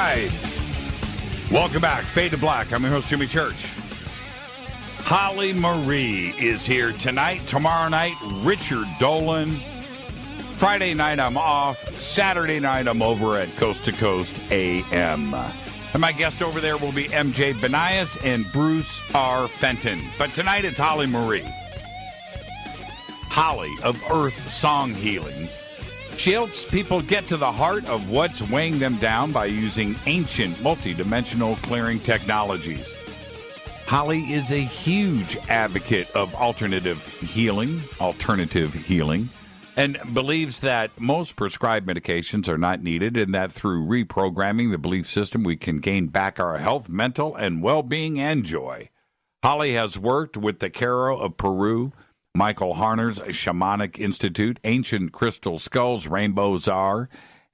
right. Welcome back. Fade to Black. I'm your host, Jimmy Church. Holly Marie is here tonight. Tomorrow night, Richard Dolan. Friday night, I'm off. Saturday night, I'm over at Coast to Coast AM. And my guest over there will be MJ Benias and Bruce R. Fenton. But tonight, it's Holly Marie. Holly of Earth Song Healings. She helps people get to the heart of what's weighing them down by using ancient multidimensional clearing technologies. Holly is a huge advocate of alternative healing, and believes that most prescribed medications are not needed and that through reprogramming the belief system, we can gain back our health, mental, and well-being and joy. Holly has worked with the Caro of Peru, Michael Harner's Shamanic Institute, Ancient Crystal Skulls, Rainbow Czar,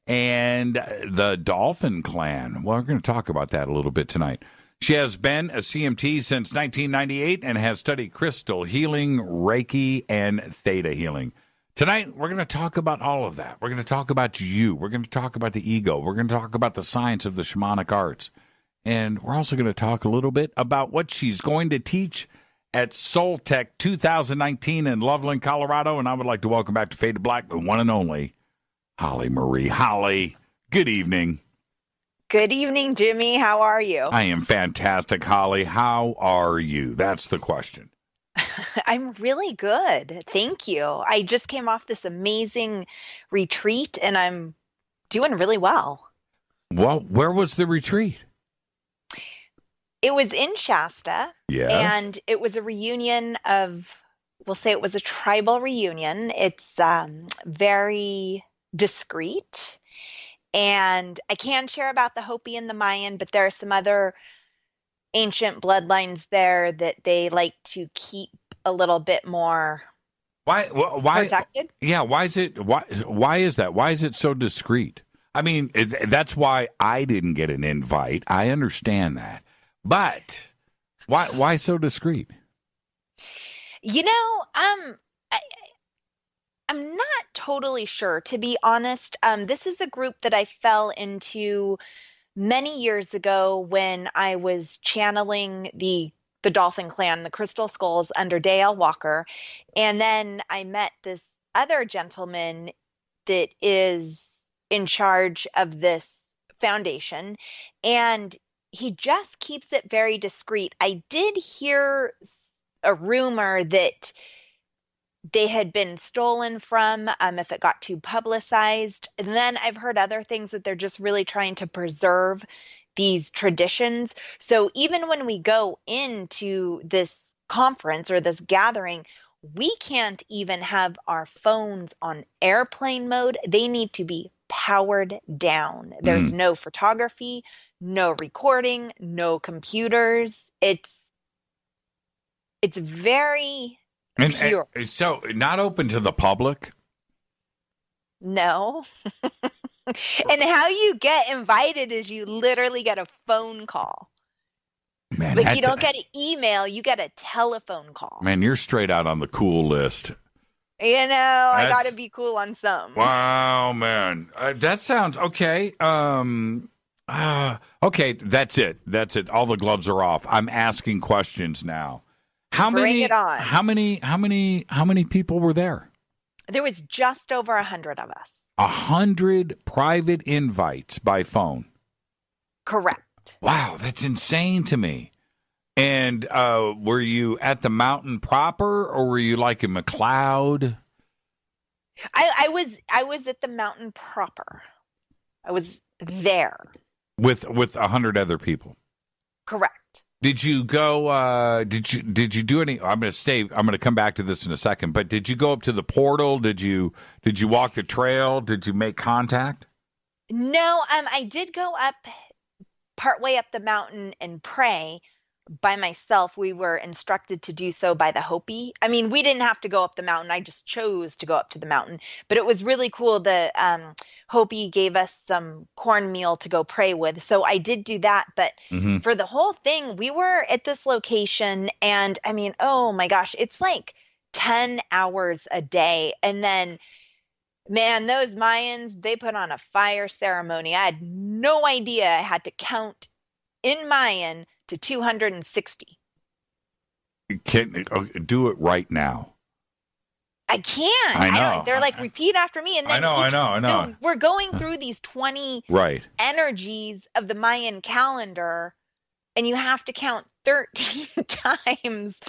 and the Dolphin Clan. Well, we're going to talk about that a little bit tonight. She has been a CMT since 1998 and has studied crystal healing, Reiki, and Theta healing. Tonight, we're going to talk about all of that. We're going to talk about you. We're going to talk about the ego. We're going to talk about the science of the shamanic arts. And we're also going to talk a little bit about what she's going to teach at Soul Tech 2019 in Loveland, Colorado. And I would like to welcome back to Fade to Black, the one and only Holly Marie. Holly, good evening. Good evening, Jimmy. How are you? I am fantastic, Holly. How are you? That's the question. I'm really good. Thank you. I just came off this amazing retreat and I'm doing really well. Well, where was the retreat? It was in Shasta. Yes. And it was a reunion of, we'll say it was a tribal reunion. It's very discreet. And I can share about the Hopi and the Mayan, but there are some other ancient bloodlines there that they like to keep a little bit more protected. Yeah, why is it? Why is that? Why is it so discreet? I mean, that's why I didn't get an invite. I understand that, but why so discreet? You know, I'm not totally sure, to be honest. This is a group that I fell into many years ago when I was channeling the Dolphin Clan, the Crystal Skulls, under Dale Walker. And then I met this other gentleman that is in charge of this foundation, and he just keeps it very discreet. I did hear a rumor that they had been stolen from if it got too publicized. And then I've heard other things that they're just really trying to preserve these traditions. So even when we go into this conference or this gathering, we can't even have our phones on airplane mode. They need to be powered down. There's no photography, no recording, no computers. It's very pure. So not open to the public? No. And how you get invited is you literally get a phone call. Man, like you don't get an email, you get a telephone call. Man, you're straight out on the cool list. You know, I got to be cool on some. Wow, man. That sounds okay. Okay, that's it. That's it. All the gloves are off. I'm asking questions now. Bring it on. How many people were there? There was just over 100 of us. 100 private invites by phone. Correct. Wow, that's insane to me. And were you at the mountain proper, or were you like in McLeod? I was at the mountain proper. I was there with 100 other people. Correct. Did you go? Did you do any? I'm going to come back to this in a second. But did you go up to the portal? Did you walk the trail? Did you make contact? No. I did go up partway up the mountain and pray by myself. We were instructed to do so by the Hopi. I mean, we didn't have to go up the mountain. I just chose to go up to the mountain. But it was really cool. The Hopi gave us some cornmeal to go pray with. So I did do that. But for the whole thing, we were at this location. And I mean, oh my gosh, it's like 10 hours a day. And then Man, those Mayans, they put on a fire ceremony. I had no idea I had to count in Mayan to 260. Can do it right now. I can't. I I don't, know. they're like, repeat after me. And I then know. I each, know. I know. so we're going through these 20 Right. energies of the Mayan calendar, and you have to count 13 times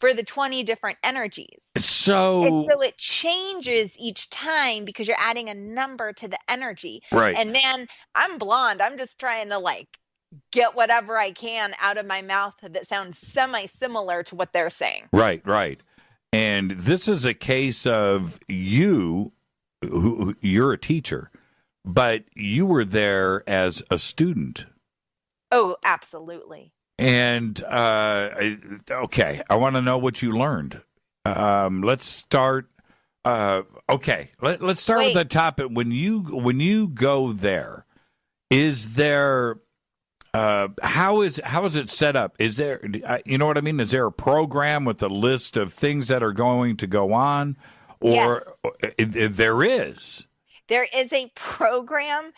for the 20 different energies. And So so it changes each time because you're adding a number to the energy. right. And man, I'm blonde. I'm just trying to like get whatever I can out of my mouth that sounds semi-similar to what they're saying. Right. Right. And this is a case of you're a teacher, but you were there as a student. Oh, absolutely. And okay, I want to know what you learned. Let's start. Okay, let's start with Wait. the topic. When you go there, is there how is it set up? Is there you know what I mean? Is there a program with a list of things that are going to go on, Yes, or there is? there is a program.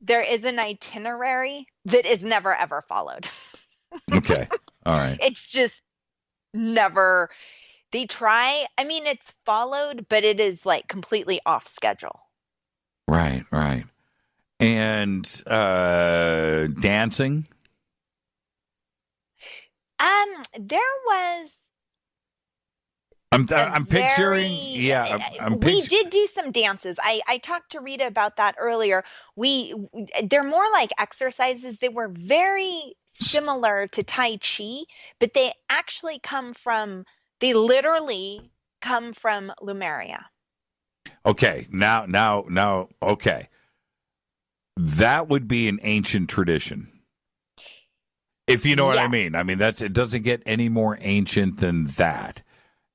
There is an itinerary that is never ever followed. Okay, all right, It's just never, they try. I mean, it's followed, but it is like completely off schedule. right, right. And dancing. There was a I'm picturing, very, yeah, I'm we picturing. did do some dances. I talked to Rita about that earlier. They're more like exercises. They were very similar to Tai Chi, but they literally come from Lumeria. Okay, now, okay, that would be an ancient tradition, if you know what I Yes. mean. I mean it doesn't get any more ancient than that.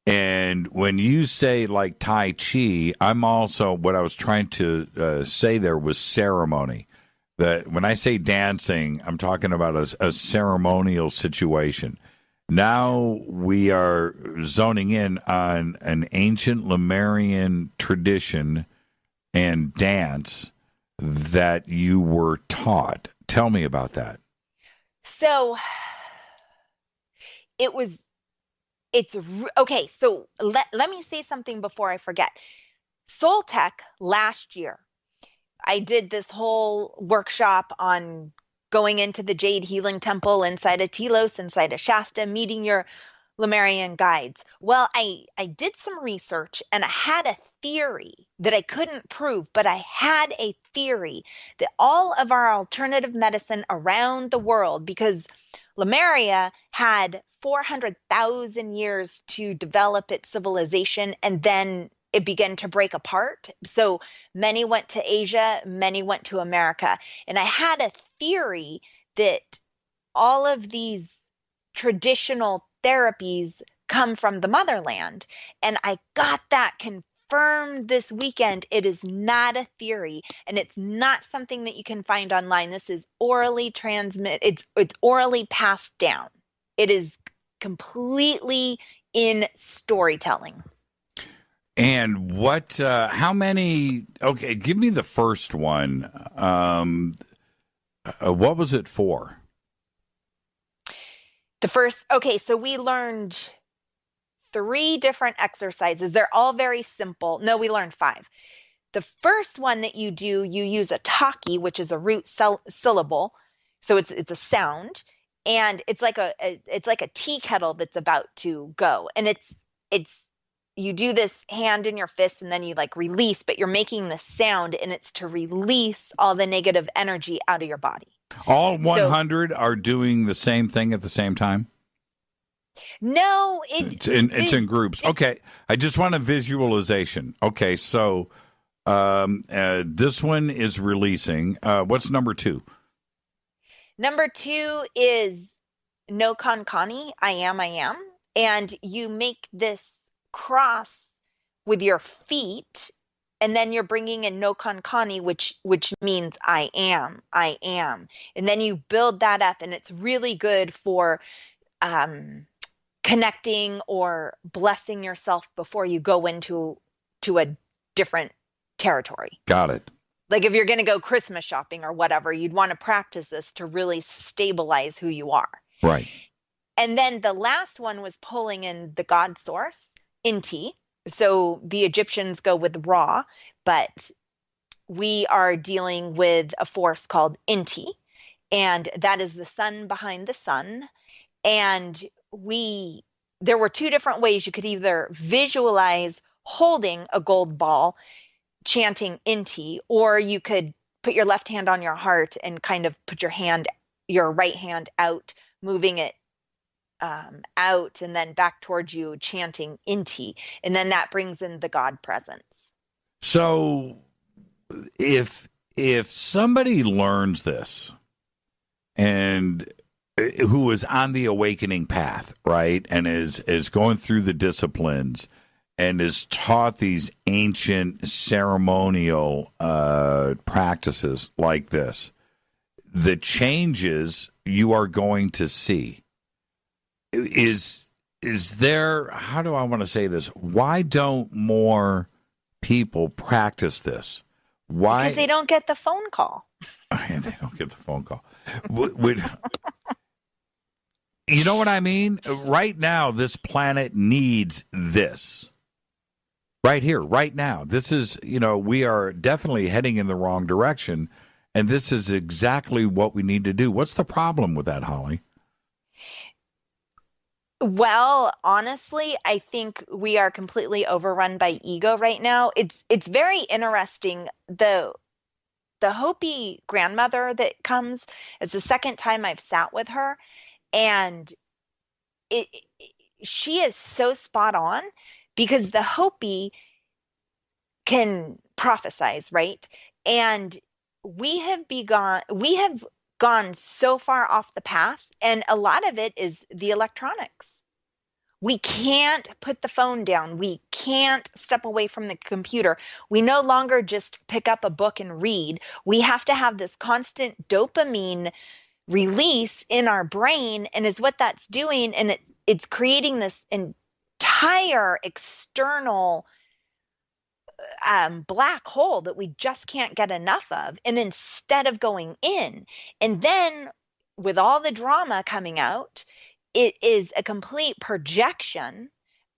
And when you say like Tai Chi, I'm also what I was trying to say there was ceremony. That when I say dancing, I'm talking about a ceremonial situation. Now we are zoning in on an ancient Lemurian tradition and dance that you were taught. Tell me about that. So it was, okay. So let me say something before I forget. Soul Tech last year, I did this whole workshop on going into the Jade Healing Temple inside of Telos, inside of Shasta, meeting your Lemurian guides. Well, I did some research and I had a theory that I couldn't prove, but I had a theory that all of our alternative medicine around the world, because Lemuria had 400,000 years to develop its civilization and then it began to break apart. So many went to Asia, many went to America. And I had a theory that all of these traditional therapies come from the motherland. And I got that confirmed this weekend. It is not a theory and it's not something that you can find online. This is it's orally passed down. It is completely in storytelling. And how many, okay, give me the first one. What was it for? Okay, so we learned 3 different exercises. They're all very simple. No, we learned 5. The first one that you do, you use a taki, which is a root syllable. So it's a sound, and it's like a tea kettle that's about to go. And it's you do this hand in your fist and then you like release, but you're making the sound and it's to release all the negative energy out of your body. All So 100 are doing the same thing at the same time? no, It's in groups. Okay. I just want a visualization. Okay. So this one is releasing. What's number 2? number 2 is no kankani, I am. And you make this cross with your feet, and then you're bringing in no kankani, which means I am. And then you build that up, and it's really good for connecting or blessing yourself before you go into a different territory. Got it. Like if you're going to go Christmas shopping or whatever, you'd want to practice this to really stabilize who you are. Right. And then the last one was pulling in the God source, Inti. So the Egyptians go with Ra, but we are dealing with a force called Inti, and that is the sun behind the sun. And there were two different ways you could either visualize holding a gold ball, chanting Inti, or you could put your left hand on your heart and kind of put your right hand out, moving it out and then back towards you, chanting Inti. And then that brings in the God presence. So if somebody learns this and who is on the awakening path, right, and is going through the disciplines and is taught these ancient ceremonial practices like this, the changes you are going to see is there, how do I want to say this? Why don't more people practice this? Why? Because they don't get the phone call. They don't get the phone call. You know what I mean? Right now, this planet needs this. Right here, right now. This is, we are definitely heading in the wrong direction, and this is exactly what we need to do. What's the problem with that, Holly? Well, honestly, I think we are completely overrun by ego right now. It's very interesting. The Hopi grandmother that comes is the second time I've sat with her, and she is so spot on because the Hopi can prophesize, right? And we have gone so far off the path, and a lot of it is the electronics. We can't put the phone down. We can't step away from the computer. We no longer just pick up a book and read. We have to have this constant dopamine release in our brain, and is what that's doing. And it's creating this entire external black hole that we just can't get enough of. And instead of going in, and then with all the drama coming out, it is a complete projection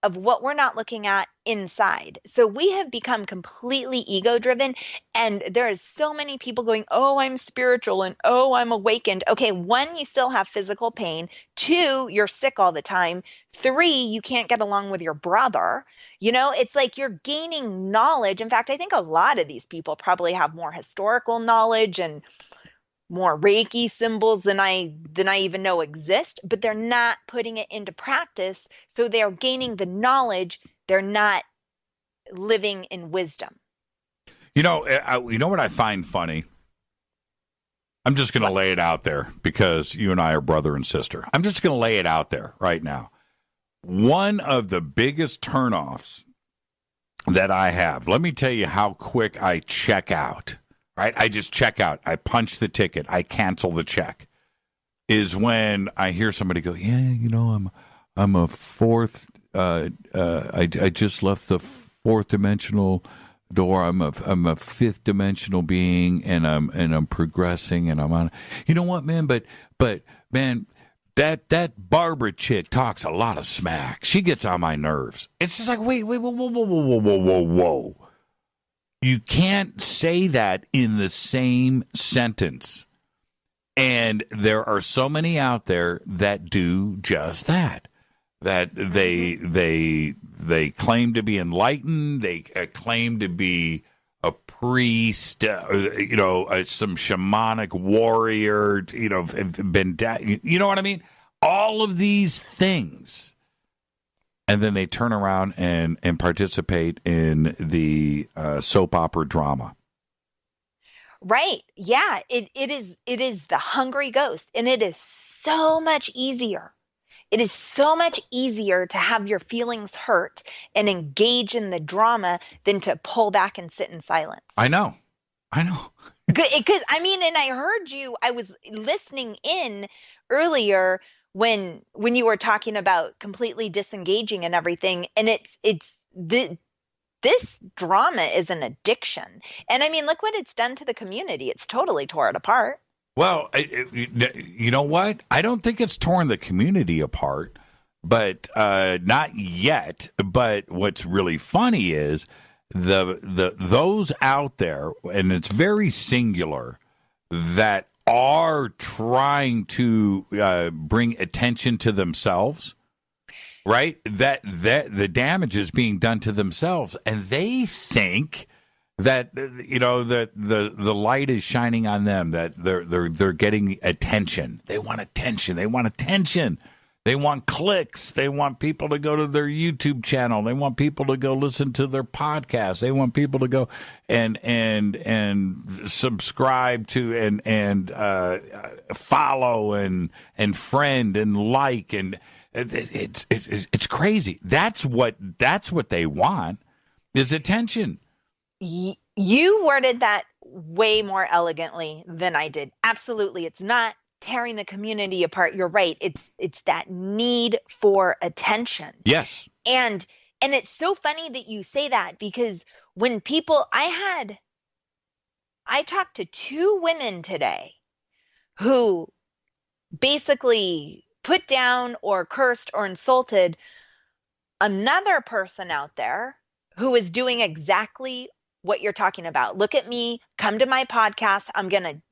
of what we're not looking at inside. So we have become completely ego driven, and there is so many people going, oh, I'm spiritual, and oh, I'm awakened. Okay, one, you still have physical pain. Two, you're sick all the time. Three, you can't get along with your brother. It's like you're gaining knowledge. In fact, I think a lot of these people probably have more historical knowledge and more Reiki symbols than I even know exist, but they're not putting it into practice. So they're gaining the knowledge. They're not living in wisdom. You know what I find funny? I'm just going to lay it out there because you and I are brother and sister. I'm just going to lay it out there right now. One of the biggest turnoffs that I have, let me tell you how quick I check out. Right, I just check out. I punch the ticket. I cancel the check. Is when I hear somebody go, "Yeah, I'm a fourth. I just left the fourth dimensional door. I'm a fifth dimensional being, and I'm progressing, and I'm on. You know what, man? But man, that Barbara chick talks a lot of smack. She gets on my nerves. It's just like, wait, whoa. You can't say that in the same sentence. And there are so many out there that do just that. That they claim to be enlightened. They claim to be a priest, some shamanic warrior, you know what I mean? All of these things. And then they turn around and participate in the soap opera drama. Right. Yeah. It is the hungry ghost. And it is so much easier. It is so much easier to have your feelings hurt and engage in the drama than to pull back and sit in silence. I know. Because, and I heard you, I was listening in earlier when you were talking about completely disengaging and everything, and it's this drama is an addiction. And I mean, look what it's done to the community. It's totally tore it apart. Well, you know what? I don't think it's torn the community apart, but not yet. But what's really funny is the those out there, and it's very singular, that are trying to bring attention to themselves. Right? That the damage is being done to themselves, and they think that that the light is shining on them, that they're getting attention. They want attention. They want attention. They want clicks. They want people to go to their YouTube channel. They want people to go listen to their podcast. They want people to go and subscribe to and follow and friend and like, and it's crazy. That's what they want, is attention. You worded that way more elegantly than I did. Absolutely. It's not tearing the community apart. You're right. It's that need for attention. Yes. And it's so funny that you say that, because when I talked to two women today who basically put down or cursed or insulted another person out there who is doing exactly what you're talking about. Look at me, come to my podcast. I'm going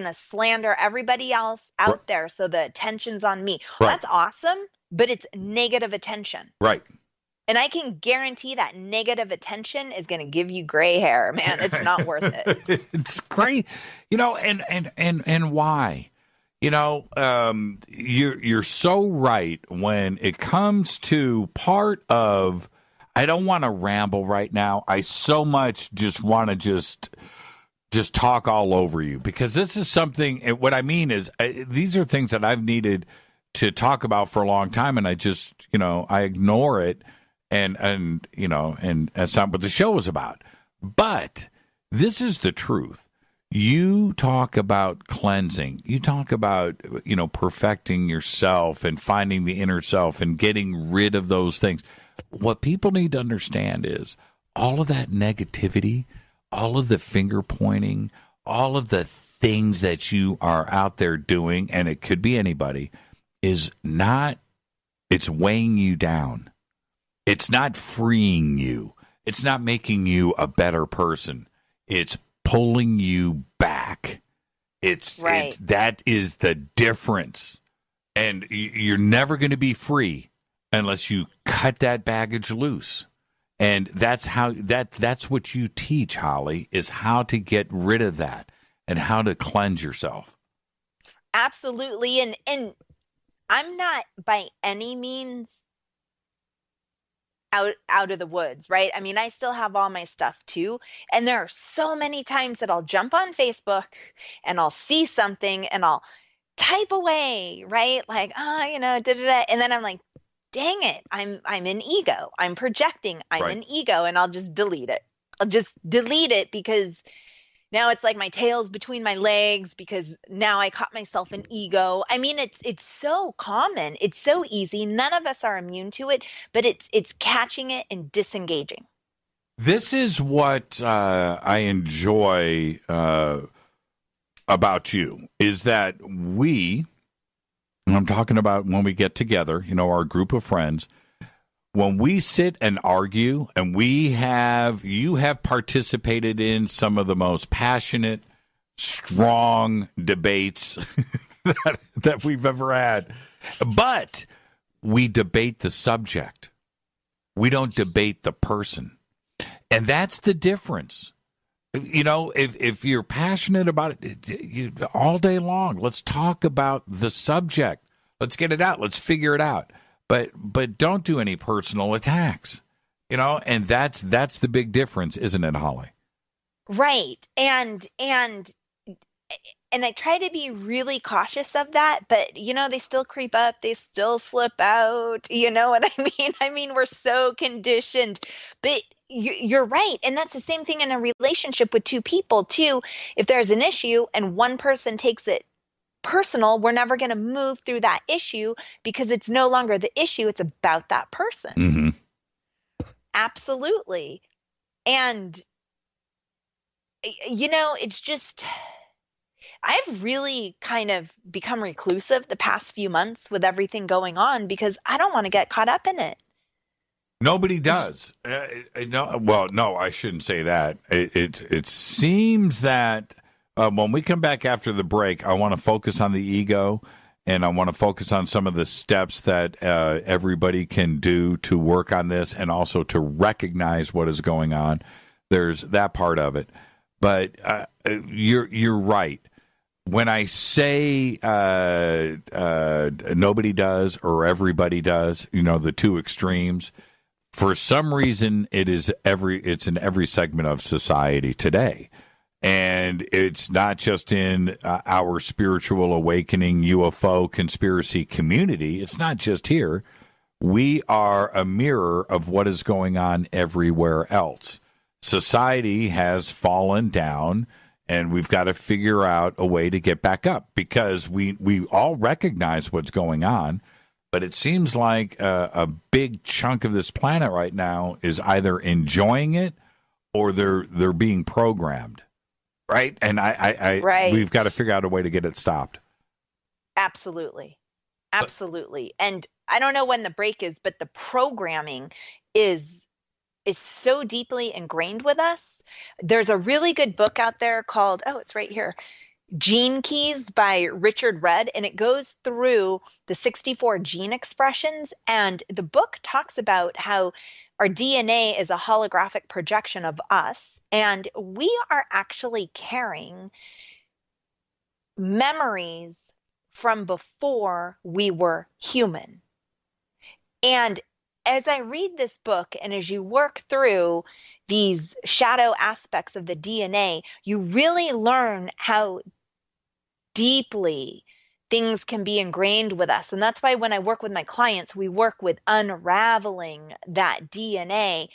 to slander everybody else out there so the attention's on me. Right. That's awesome, but it's negative attention. Right. And I can guarantee that negative attention is going to give you gray hair, man. It's not worth it. It's great. And why? You're so right when it comes to part of, I don't want to ramble right now. I so much just want to just talk all over you, because this is something, what I mean is these are things that I've needed to talk about for a long time, and I just, I ignore it, and that's not what the show is about. But this is the truth. You talk about cleansing. You talk about, perfecting yourself and finding the inner self and getting rid of those things. What people need to understand is all of that negativity, all of the finger pointing, all of the things that you are out there doing, and it could be anybody, it's weighing you down. It's not freeing you. It's not making you a better person. It's pulling you back. That is the difference. And you're never going to be free unless you cut that baggage loose. And that's what you teach, Holly, is how to get rid of that and how to cleanse yourself. Absolutely. And I'm not by any means out of the woods, right? I mean, I still have all my stuff too. And there are so many times that I'll jump on Facebook and I'll see something and I'll type away, right? Like, da, da, da. And then I'm like, dang it, I'm in ego. I'm projecting. I'm in ego, and I'll just delete it. I'll just delete it, because now it's like my tail's between my legs, because now I caught myself in ego. I mean, it's so common. It's so easy. None of us are immune to it, but it's catching it and disengaging. This is what I enjoy about you, is that and I'm talking about when we get together, our group of friends, when we sit and argue, and you have participated in some of the most passionate, strong debates that we've ever had. But we debate the subject. We don't debate the person. And that's the difference. If you're passionate about it all day long, let's talk about the subject. Let's get it out. Let's figure it out. But don't do any personal attacks. And that's the big difference, isn't it, Holly? Right. And I try to be really cautious of that, but they still creep up, they still slip out. You know what I mean? I mean, we're so conditioned. But you're right. And that's the same thing in a relationship with two people too. If there's an issue and one person takes it personal, we're never going to move through that issue, because it's no longer the issue. It's about that person. Mm-hmm. Absolutely. And, it's just, I've really kind of become reclusive the past few months with everything going on because I don't want to get caught up in it. Nobody I just, does. No, well, no, I shouldn't say that. It seems that when we come back after the break, I want to focus on the ego, and I want to focus on some of the steps that everybody can do to work on this, and also to recognize what is going on. There's that part of it, but you're right. When I say nobody does or everybody does, the two extremes. For some reason, it's in every segment of society today. And it's not just in our spiritual awakening UFO conspiracy community. It's not just here. We are a mirror of what is going on everywhere else. Society has fallen down, and we've got to figure out a way to get back up, because we all recognize what's going on. But it seems like a big chunk of this planet right now is either enjoying it or they're being programmed, right? And right. We've got to figure out a way to get it stopped. Absolutely. And I don't know when the break is, but the programming is so deeply ingrained with us. There's a really good book out there called, it's right here, Gene Keys by Richard Rudd, and it goes through the 64 gene expressions. And the book talks about how our DNA is a holographic projection of us, and we are actually carrying memories from before we were human. And as I read this book, and as you work through these shadow aspects of the DNA, you really learn how deeply things can be ingrained with us. And that's why when I work with my clients, we work with unraveling that DNA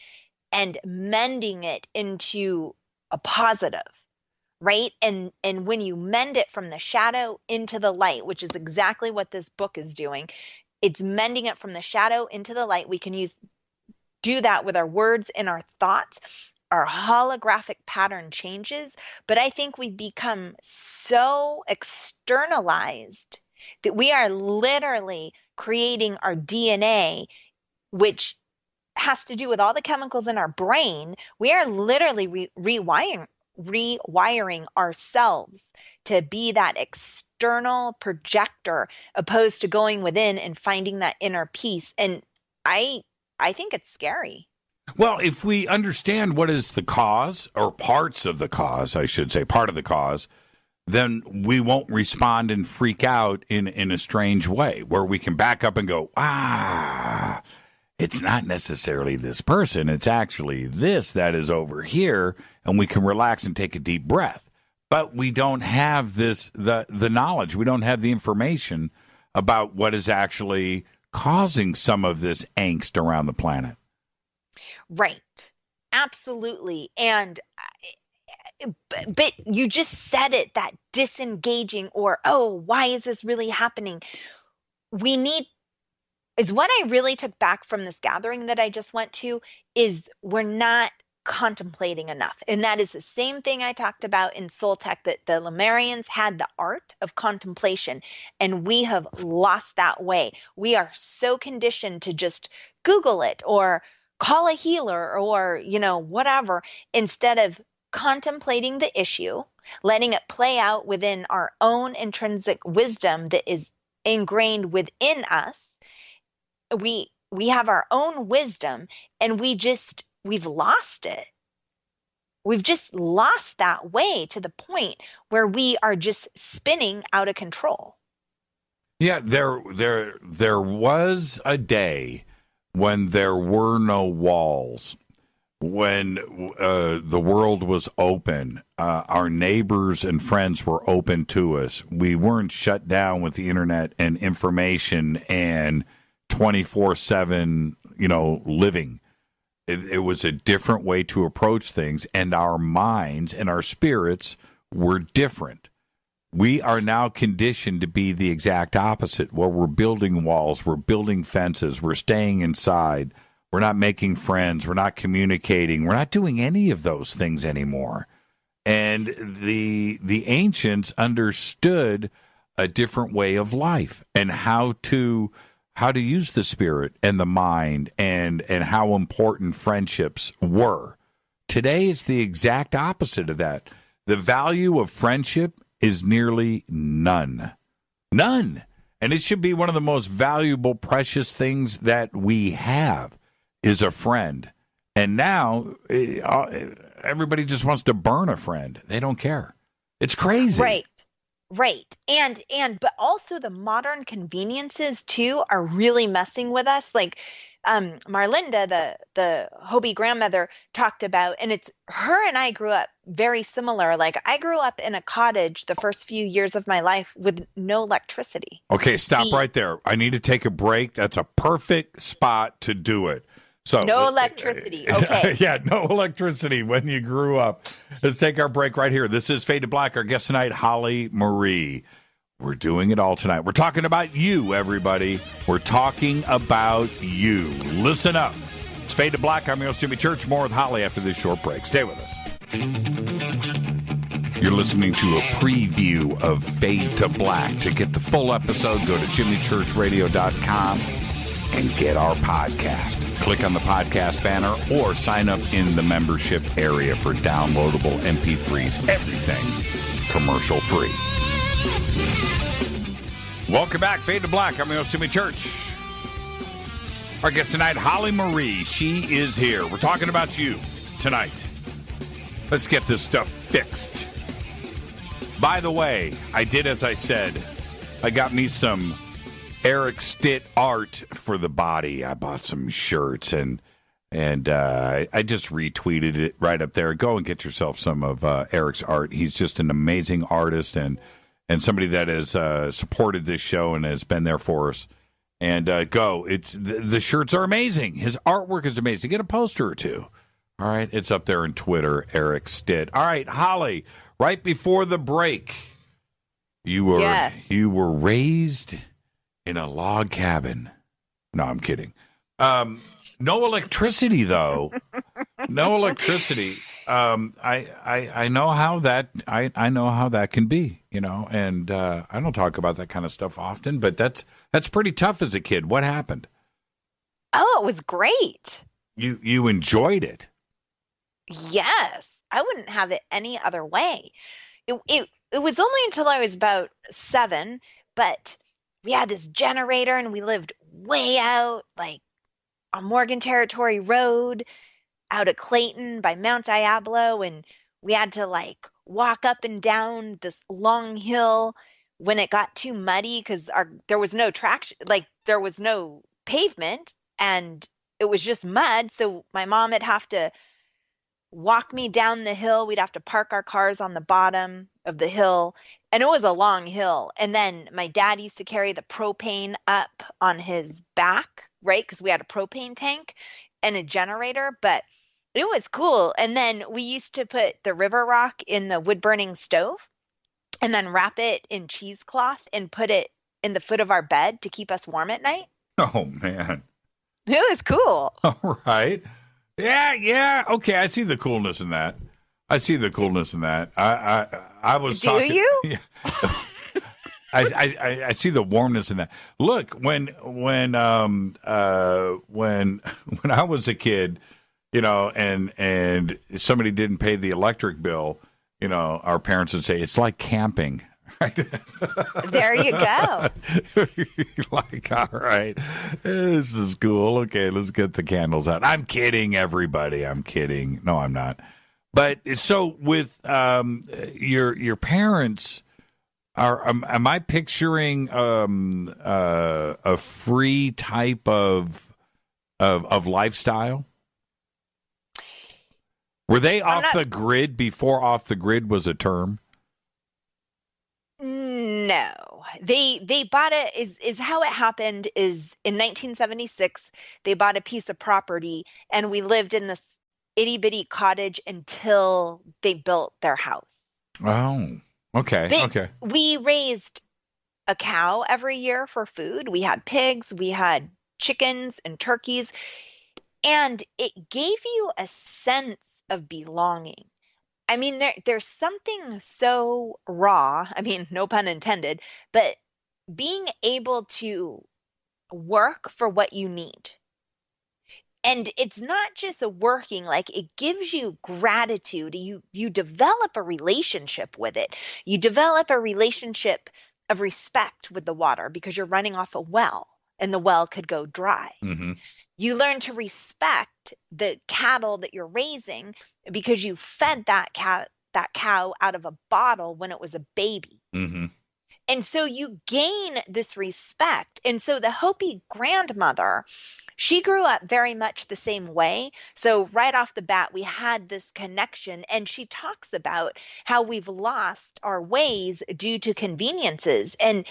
and mending it into a positive, right? And when you mend it from the shadow into the light, which is exactly what this book is doing, it's mending it from the shadow into the light. We can do that with our words and our thoughts. Our holographic pattern changes, but I think we've become so externalized that we are literally creating our DNA, which has to do with all the chemicals in our brain. We are literally rewiring ourselves to be that external projector, opposed to going within and finding that inner peace. And I think it's scary. Well, if we understand what is the cause, or parts of the cause, I should say, part of the cause, then we won't respond and freak out in a strange way, where we can back up and go, it's not necessarily this person. It's actually this that is over here. And we can relax and take a deep breath. But we don't have the knowledge. We don't have the information about what is actually causing some of this angst around the planet. Right. Absolutely. And but you just said it, that disengaging, or, why is this really happening? Is what I really took back from this gathering that I just went to, is we're not contemplating enough. And that is the same thing I talked about in Soul Tech, that the Lemurians had the art of contemplation, and we have lost that way. We are so conditioned to just Google it or call a healer or, whatever, instead of contemplating the issue, letting it play out within our own intrinsic wisdom that is ingrained within us. We have our own wisdom, and we've lost it. We've just lost that way, to the point where we are just spinning out of control. Yeah, there was a day when there were no walls, when the world was open, our neighbors and friends were open to us. We weren't shut down with the internet and information and 24/7, living. It was a different way to approach things, and our minds and our spirits were different. We are now conditioned to be the exact opposite, where we're building walls, we're building fences, we're staying inside, We're not making friends. We're not communicating. We're not doing any of those things anymore. And the ancients understood a different way of life and how to use the spirit and the mind and how important friendships were. Today is the exact opposite of that. The value of friendship is nearly none. None. And it should be one of the most valuable, precious things that we have is a friend. And now everybody just wants to burn a friend. They don't care. It's crazy. Right. But also the modern conveniences too are really messing with us. Like Marlinda, the Hobie grandmother, talked about, and it's her and I grew up very similar. Like I grew up in a cottage the first few years of my life with no electricity. Okay, stop right there. I need to take a break. That's a perfect spot to do it. So no electricity. Okay. Yeah, no electricity when you grew up. Let's take our break right here. This is Fade to Black. Our guest tonight, Holly Marie. We're doing it all tonight. We're talking about you, everybody. We're talking about you. Listen up. It's Fade to Black. I'm your host, Jimmy Church. More with Holly after this short break. Stay with us. You're listening to a preview of Fade to Black. To get the full episode, go to jimmychurchradio.com and get our podcast. Click on the podcast banner or sign up in the membership area for downloadable MP3s. Everything commercial free. Welcome back, Fade to Black. I'm your host, Jimmy Church. Our guest tonight, Holly Marie. She is here. We're talking about you tonight. Let's get this stuff fixed. By the way, I did as I said. I got me some Eric Stitt art for the body. I bought some shirts and I just retweeted it right up there. Go and get yourself some of Eric's art. He's just an amazing artist and somebody that has supported this show and has been there for us. And go. It's the shirts are amazing. His artwork is amazing. Get a poster or two. All right, it's up there on Twitter, Eric Stitt. All right, Holly. Right before the break, you were raised in a log cabin. No, I'm kidding. No electricity, though. No electricity. I know how that. I know how that can be. And I don't talk about that kind of stuff often. But that's pretty tough as a kid. What happened? Oh, it was great. You enjoyed it. Yes, I wouldn't have it any other way. It was only until I was about 7, but we had this generator and we lived way out, like on Morgan Territory Road, out of Clayton by Mount Diablo, and we had to like walk up and down this long hill when it got too muddy because there was no traction, like there was no pavement, and it was just mud. So my mom would have to walk me down the hill. We'd have to park our cars on the bottom of the hill, and it was a long hill. And then my dad used to carry the propane up on his back, right? Because we had a propane tank and a generator, but it was cool. And then we used to put the river rock in the wood burning stove and then wrap it in cheesecloth and put it in the foot of our bed to keep us warm at night. Oh, man. It was cool. All right. Yeah. Okay, I see the coolness in that. I was Do talking. you? Yeah. I see the warmness in that. Look, when I was a kid, and somebody didn't pay the electric bill, our parents would say it's like camping. Right? There you go. Like, all right, this is cool. Okay, let's get the candles out. I'm kidding, everybody. I'm kidding. No, I'm not. But so with your parents, am I picturing a free type of lifestyle? Were they off the grid before off the grid was a term? No, they bought it is how it happened is in 1976, they bought a piece of property and we lived in this itty bitty cottage until they built their house. Oh, okay. Okay. We raised a cow every year for food. We had pigs, we had chickens and turkeys. And it gave you a sense of belonging. I mean, there's something so raw, I mean, no pun intended, but being able to work for what you need. And it's not just a working, like it gives you gratitude. You develop a relationship with it. You develop a relationship of respect with the water because you're running off a well and the well could go dry. Mm-hmm. You learn to respect the cattle that you're raising because you fed that cow out of a bottle when it was a baby. Mm-hmm. And so you gain this respect. And so the Hopi grandmother, she grew up very much the same way. So right off the bat, we had this connection. And she talks about how we've lost our ways due to conveniences. And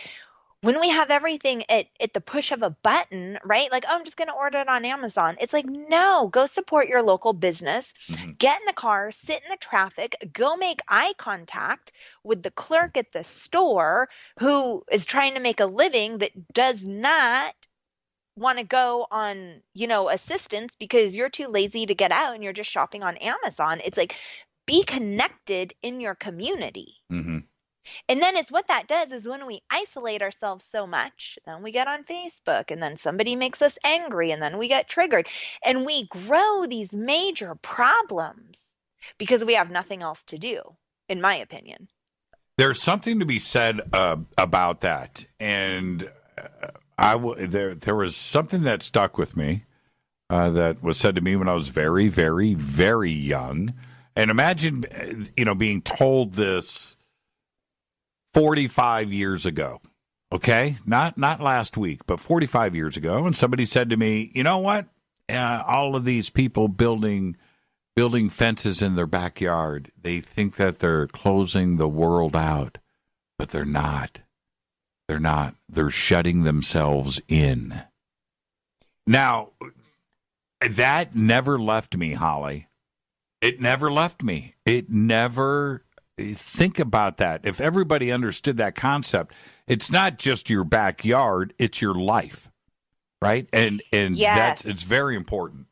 when we have everything at the push of a button, right? Like, oh, I'm just going to order it on Amazon. It's like, no, go support your local business. Mm-hmm. Get in the car, sit in the traffic, go make eye contact with the clerk at the store who is trying to make a living that does not want to go on, assistance because you're too lazy to get out and you're just shopping on Amazon. It's like, be connected in your community. Mm-hmm. And then it's what that does is when we isolate ourselves so much, then we get on Facebook and then somebody makes us angry and then we get triggered and we grow these major problems because we have nothing else to do, in my opinion. There's something to be said about that, and there was something that stuck with me that was said to me when I was very, very, very young. And imagine, being told this 45 years ago, okay? Not last week, but 45 years ago. And somebody said to me, you know what? All of these people building fences in their backyard, they think that they're closing the world out, but they're not. They're not. They're shutting themselves in. Now, that never left me, Holly. It never left me. It never... Think about that. If everybody understood that concept, it's not just your backyard, it's your life, right? And Yes. it's very important.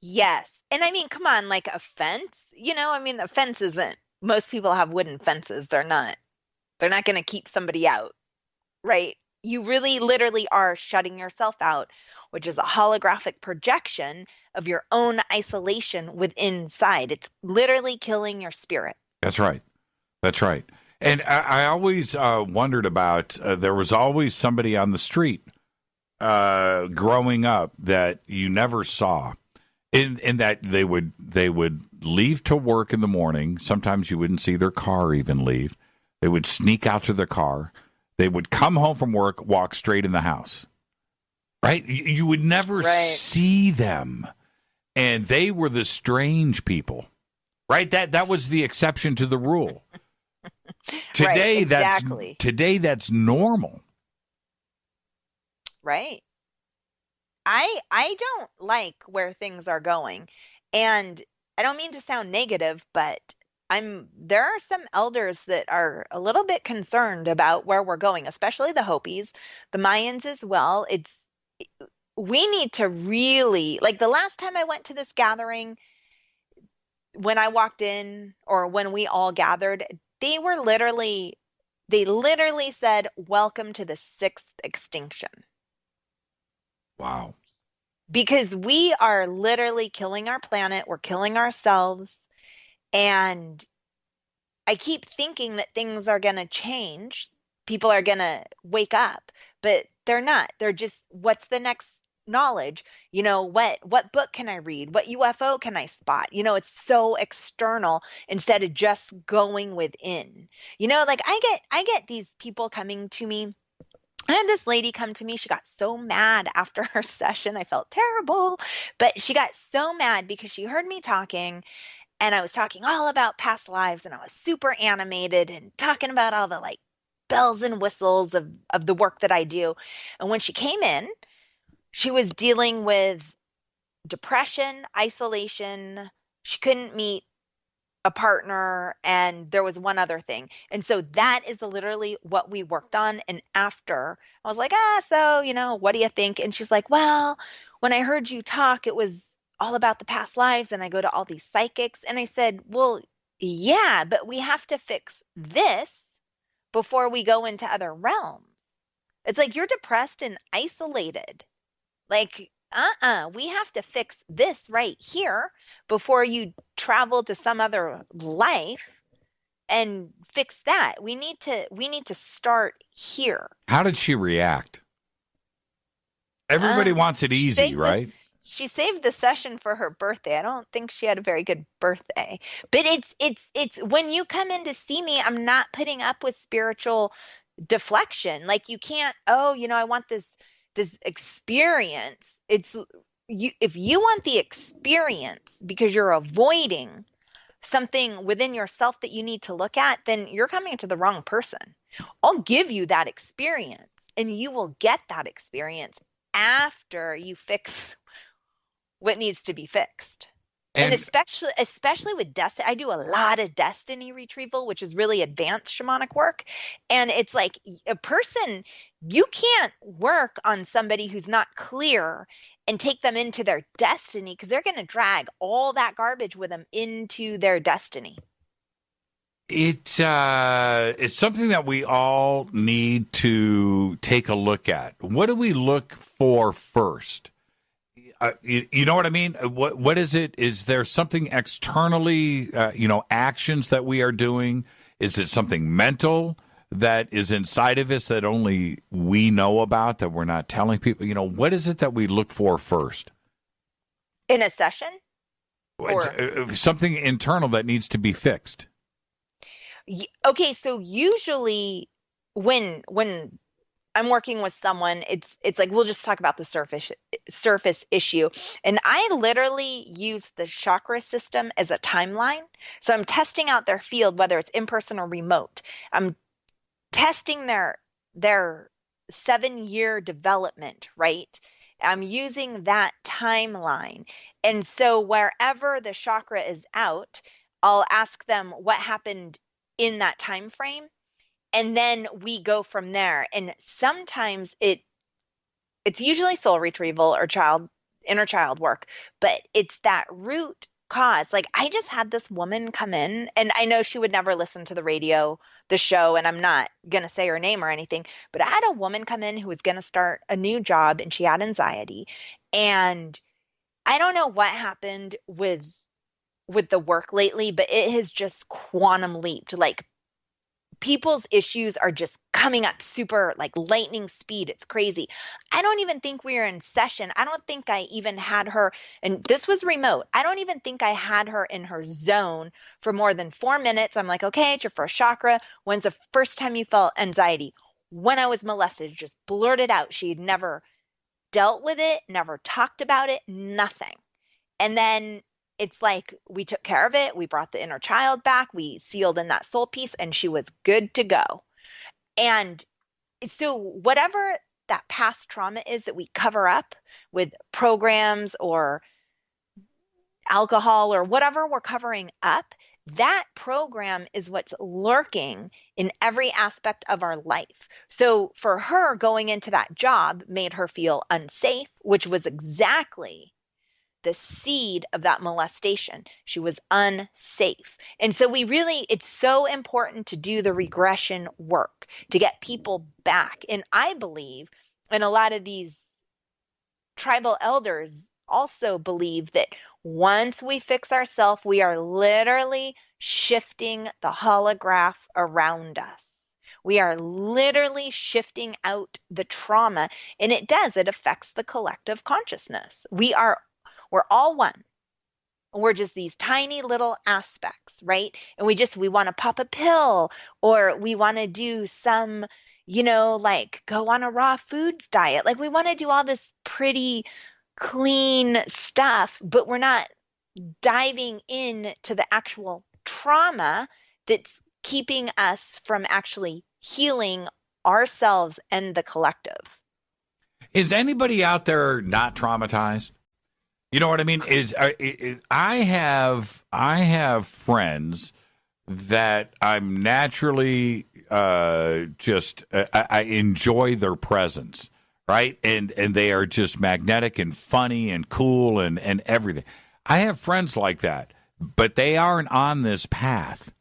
Yes. And I mean, come on, like a fence, the fence isn't, most people have wooden fences. They're not going to keep somebody out, right? You really literally are shutting yourself out, which is a holographic projection of your own isolation within inside. It's literally killing your spirit. That's right. That's right. And I always wondered about, there was always somebody on the street growing up that you never saw. In that they would leave to work in the morning. Sometimes you wouldn't see their car even leave. They would sneak out to their car. They would come home from work, walk straight in the house. Right? You would never see them. And they were the strange people. Right? That was the exception to the rule. Today, right, exactly. That's normal. Right. I don't like where things are going. And I don't mean to sound negative, but there are some elders that are a little bit concerned about where we're going, especially the Hopis, the Mayans as well. We need to really, like the last time I went to this gathering, when I walked in or when we all gathered, they literally said, "Welcome to the sixth extinction." Wow. Because we are literally killing our planet, we're killing ourselves, and I keep thinking that things are going to change. People are going to wake up, but they're not. They're just, what's the next knowledge? What book can I read? What UFO can I spot? It's so external instead of just going within. Like I get these people coming to me. I had this lady come to me. She got so mad after her session. I felt terrible, but she got so mad because she heard me talking and I was talking all about past lives and I was super animated and talking about all the like bells and whistles of the work that I do. And when she came in, she was dealing with depression, isolation. She couldn't meet a partner, and there was one other thing. And so that is literally what we worked on. And after I was like, so, what do you think? And she's like, well, when I heard you talk, it was all about the past lives, and I go to all these psychics. And I said, well, yeah, but we have to fix this before we go into other realms. It's like you're depressed and isolated. Like, we have to fix this right here before you travel to some other life and fix that. We need to start here. How did she react? Everybody wants it She easy, saved the right? she saved the session for her birthday. I don't think she had a very good birthday. But it's when you come in to see me, I'm not putting up with spiritual deflection. Like you can't, oh, I want this experience. It's you if you want the experience because you're avoiding something within yourself that you need to look at, then you're coming to the wrong person. I'll give you that experience and you will get that experience after you fix what needs to be fixed. And And especially with destiny, I do a lot of destiny retrieval, which is really advanced shamanic work. And it's like a person, you can't work on somebody who's not clear and take them into their destiny because they're going to drag all that garbage with them into their destiny. it's something that we all need to take a look at. What do we look for first? You know what I mean? What is it? Is there something externally, actions that we are doing? Is it something mental that is inside of us that only we know about that we're not telling people? What is it that we look for first? In a session? Or Something internal that needs to be fixed. okay, so usually when I'm working with someone, it's like we'll just talk about the surface issue. And I literally use the chakra system as a timeline. So I'm testing out their field, whether it's in person or remote. I'm testing their 7-year development, right? I'm using that timeline. And so wherever the chakra is out, I'll ask them what happened in that time frame, and then we go from there. And sometimes it's usually soul retrieval or inner child work, but it's that root cause. Like I just had this woman come in, and I know she would never listen to the show, and I'm not gonna say her name or anything, but I had a woman come in who was gonna start a new job and she had anxiety. And I don't know what happened with the work lately, but it has just quantum leaped. Like people's issues are just coming up super like lightning speed. It's crazy. I don't even think we were in session. I don't think I even had her, and this was remote. I don't even think I had her in her zone for more than 4 minutes. I'm like, okay, it's your first chakra. When's the first time you felt anxiety? When I was molested, just blurted out. She had never dealt with it, never talked about it, nothing. And then it's like we took care of it. We brought the inner child back. We sealed in that soul piece, and she was good to go. And so whatever that past trauma is that we cover up with programs or alcohol or whatever we're covering up, that program is what's lurking in every aspect of our life. So for her, going into that job made her feel unsafe, which was exactly the seed of that molestation. She was unsafe. And so it's so important to do the regression work to get people back. And I believe, and a lot of these tribal elders also believe, that once we fix ourselves, we are literally shifting the holograph around us. We are literally shifting out the trauma, and it affects the collective consciousness. We're all one. We're just these tiny little aspects, right? And we want to pop a pill, or we want to do some, like go on a raw foods diet. Like we want to do all this pretty clean stuff, but we're not diving into the actual trauma that's keeping us from actually healing ourselves and the collective. Is anybody out there not traumatized? You know what I mean? I have friends that I'm naturally I enjoy their presence, right? And they are just magnetic and funny and cool and everything. I have friends like that, but they aren't on this path,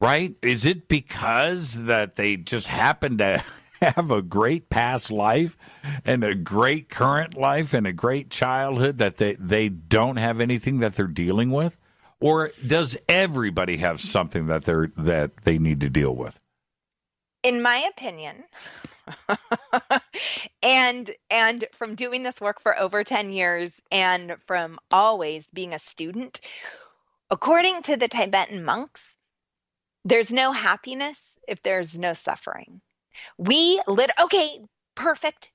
right? Is it because that they just happen to have a great past life and a great current life and a great childhood that they don't have anything that they're dealing with? Or does everybody have something that they need to deal with? In my opinion, and from doing this work for over 10 years and from always being a student, according to the Tibetan monks, there's no happiness if there's no suffering. Okay, perfect.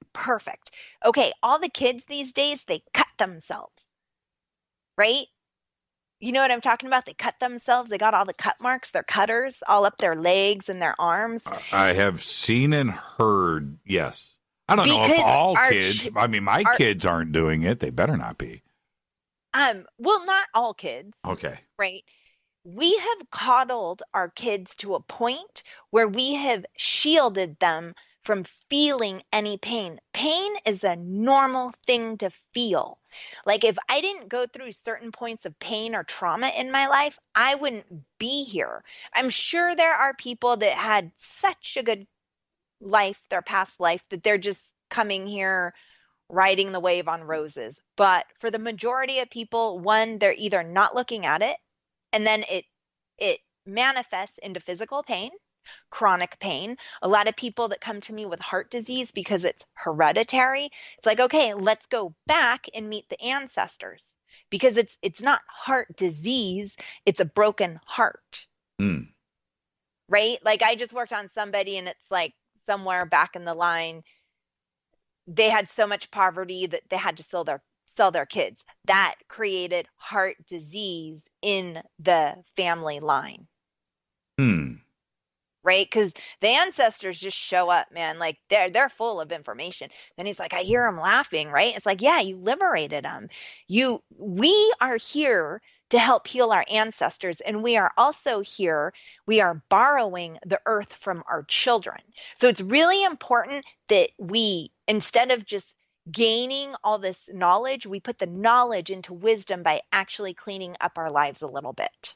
Okay, all the kids these days, they cut themselves, right? You know what I'm talking about? They cut themselves. They got all the cut marks, their cutters all up their legs and their arms. I have seen and heard, yes. I don't know if Because all kids, I mean, my kids aren't doing it. They better not be. Well, not all kids, Okay. right? We have coddled our kids to a point where we have shielded them from feeling any pain. Pain is a normal thing to feel. Like if I didn't go through certain points of pain or trauma in my life, I wouldn't be here. I'm sure there are people that had such a good life, their past life, that they're just coming here riding the wave on roses. But for the majority of people, one, they're either not looking at it, and then it manifests into physical pain, chronic pain. A lot of people that come to me with heart disease because it's hereditary, it's like, okay, let's go back and meet the ancestors, because it's not heart disease, it's a broken heart. Mm. Right? Like I just worked on somebody and it's like somewhere back in the line, they had so much poverty that they had to sell their kids. That created heart disease in the family line. Right? Because the ancestors just show up, man. Like they're full of information. Then he's like, I hear him laughing, right? It's like, yeah, you liberated them. We are here to help heal our ancestors, and we are also here. We are borrowing the earth from our children. So it's really important that we, instead of just gaining all this knowledge, we put the knowledge into wisdom by actually cleaning up our lives a little bit.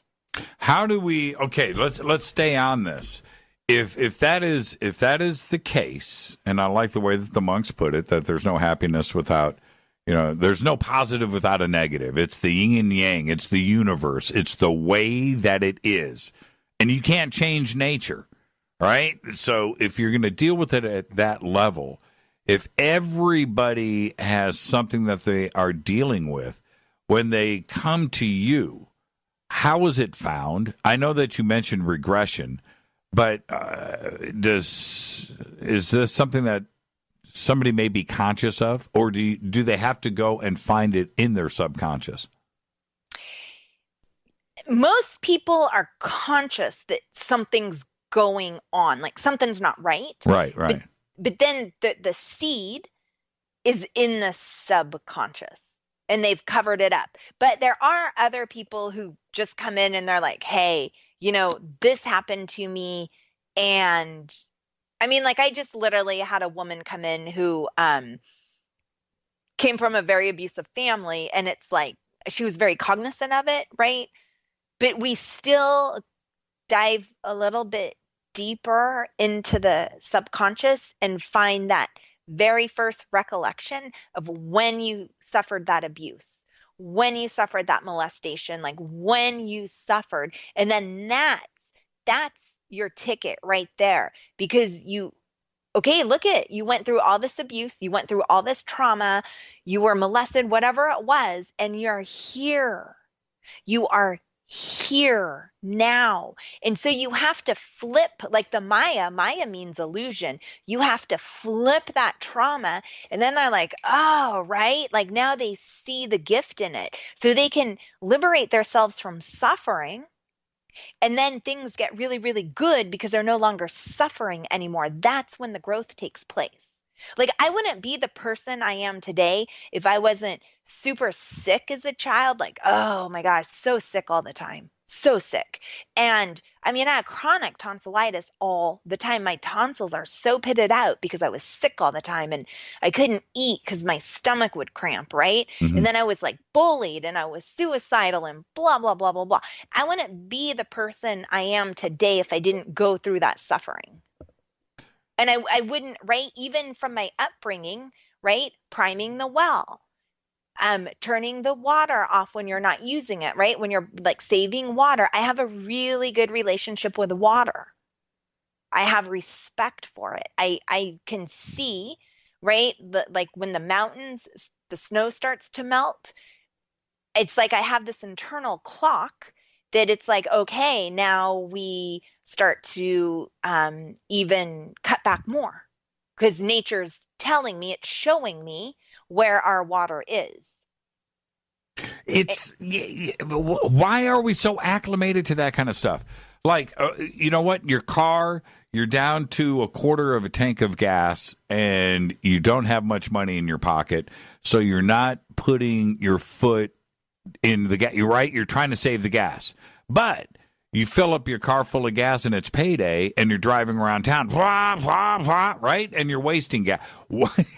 How do we? Okay, let's stay on this. If that is the case, and I like the way that the monks put it, that there's no happiness without, there's no positive without a negative. It's the yin and yang. It's the universe. It's the way that it is, and you can't change nature, right? So if you're going to deal with it at that level, if everybody has something that they are dealing with, when they come to you, how is it found? I know that you mentioned regression, but is this something that somebody may be conscious of, or do they have to go and find it in their subconscious? Most people are conscious that something's going on, like something's not right. Right. But then the seed is in the subconscious, and they've covered it up. But there are other people who just come in and they're like, hey, this happened to me. And I mean, like I just literally had a woman come in who came from a very abusive family, and it's like she was very cognizant of it, right? But we still dive a little bit deeper into the subconscious and find that very first recollection of when you suffered that abuse, when you suffered that molestation, like when you suffered. And then that's your ticket right there, because you went through all this abuse, you went through all this trauma, you were molested, whatever it was, and you're here. You are here now. And so you have to flip, like the Maya means illusion. You have to flip that trauma, and then they're like, oh, right, like now they see the gift in it, so they can liberate themselves from suffering. And then things get really, really good because they're no longer suffering anymore. That's when the growth takes place. Like I wouldn't be the person I am today if I wasn't super sick as a child. Like, oh my gosh, so sick all the time. So sick. And I mean, I had chronic tonsillitis all the time. My tonsils are so pitted out because I was sick all the time and I couldn't eat because my stomach would cramp, right? Mm-hmm. And then I was like bullied and I was suicidal and blah, blah, blah, blah, blah. I wouldn't be the person I am today if I didn't go through that suffering. And I wouldn't, right? Even from my upbringing, right? Priming the well. Turning the water off when you're not using it, right? When you're like saving water. I have a really good relationship with water. I have respect for it. I can see, right? Like when the mountains, the snow starts to melt, it's like I have this internal clock that it's like, okay, now we start to even cut back more because nature's telling me, it's showing me where our water is. Why are we so acclimated to that kind of stuff? Like, you know what? Your car, you're down to a quarter of a tank of gas and you don't have much money in your pocket. So you're not putting your foot in the gas. You're right. You're trying to save the gas, but you fill up your car full of gas and it's payday and you're driving around town, blah, blah, blah, right? And you're wasting gas.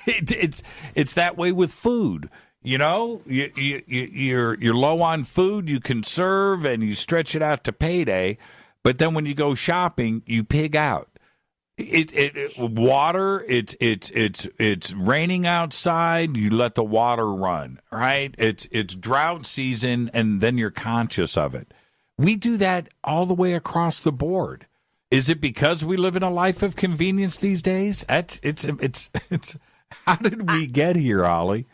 It's that way with food. You know, you're low on food, you conserve and you stretch it out to payday, but then when you go shopping, you pig out. Water, it's raining outside, you let the water run, right? It's drought season and then you're conscious of it. We do that all the way across the board. Is it because we live in a life of convenience these days? It's how did we get here, Ollie?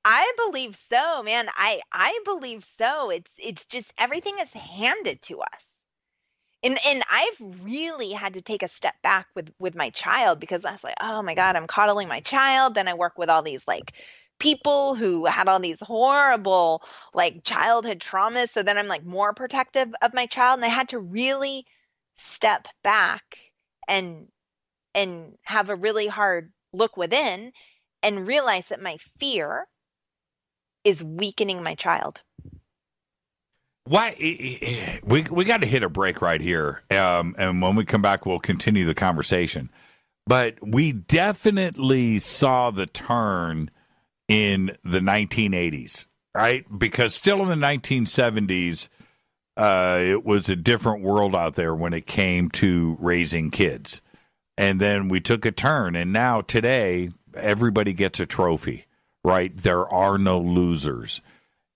I believe so, man. I believe so. It's just everything is handed to us. And I've really had to take a step back with my child because I was like, oh my God, I'm coddling my child. Then I work with all these like people who had all these horrible like childhood traumas. So then I'm like more protective of my child. And I had to really step back and have a really hard look within and realize that my fear is weakening my child. Why we got to hit a break right here, and when we come back, we'll continue the conversation. But we definitely saw the turn in the 1980s, right? Because still in the 1970s, it was a different world out there when it came to raising kids, and then we took a turn, and now today everybody gets a trophy. Right? There are no losers.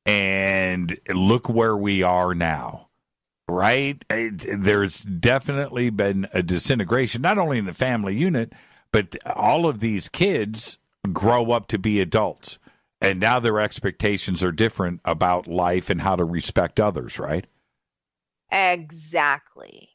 And look where we are now. Right? There's definitely been a disintegration, not only in the family unit, but all of these kids grow up to be adults. And now their expectations are different about life and how to respect others, right? Exactly.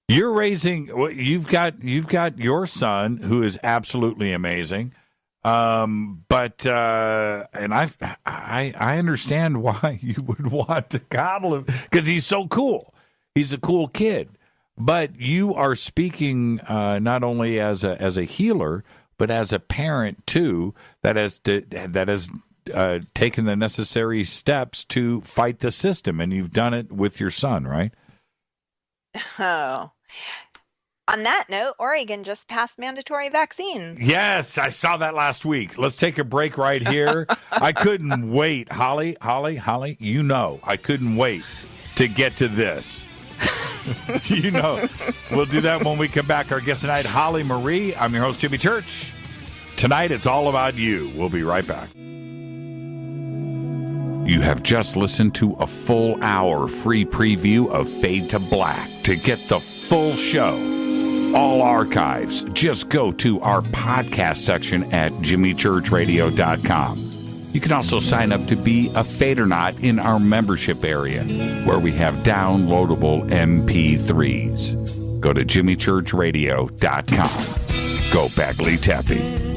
You're raising, you've got your son who is absolutely amazing. But and I understand why you would want to coddle him because he's so cool. He's a cool kid. But you are speaking not only as a healer, but as a parent too that has taken the necessary steps to fight the system, and you've done it with your son, right? Oh. On that note, Oregon just passed mandatory vaccines. Yes, I saw that last week. Let's take a break right here. I couldn't wait. Holly, you know, I couldn't wait to get to this. You know, we'll do that when we come back. Our guest tonight, Holly Marie. I'm your host, Jimmy Church. Tonight, it's all about you. We'll be right back. You have just listened to a full hour free preview of Fade to Black. To get the full show, all archives, just go to our podcast section at jimmychurchradio.com. You can also sign up to be a Fadernaut in our membership area, where we have downloadable MP3s. Go to jimmychurchradio.com. Go Bagley Tappy.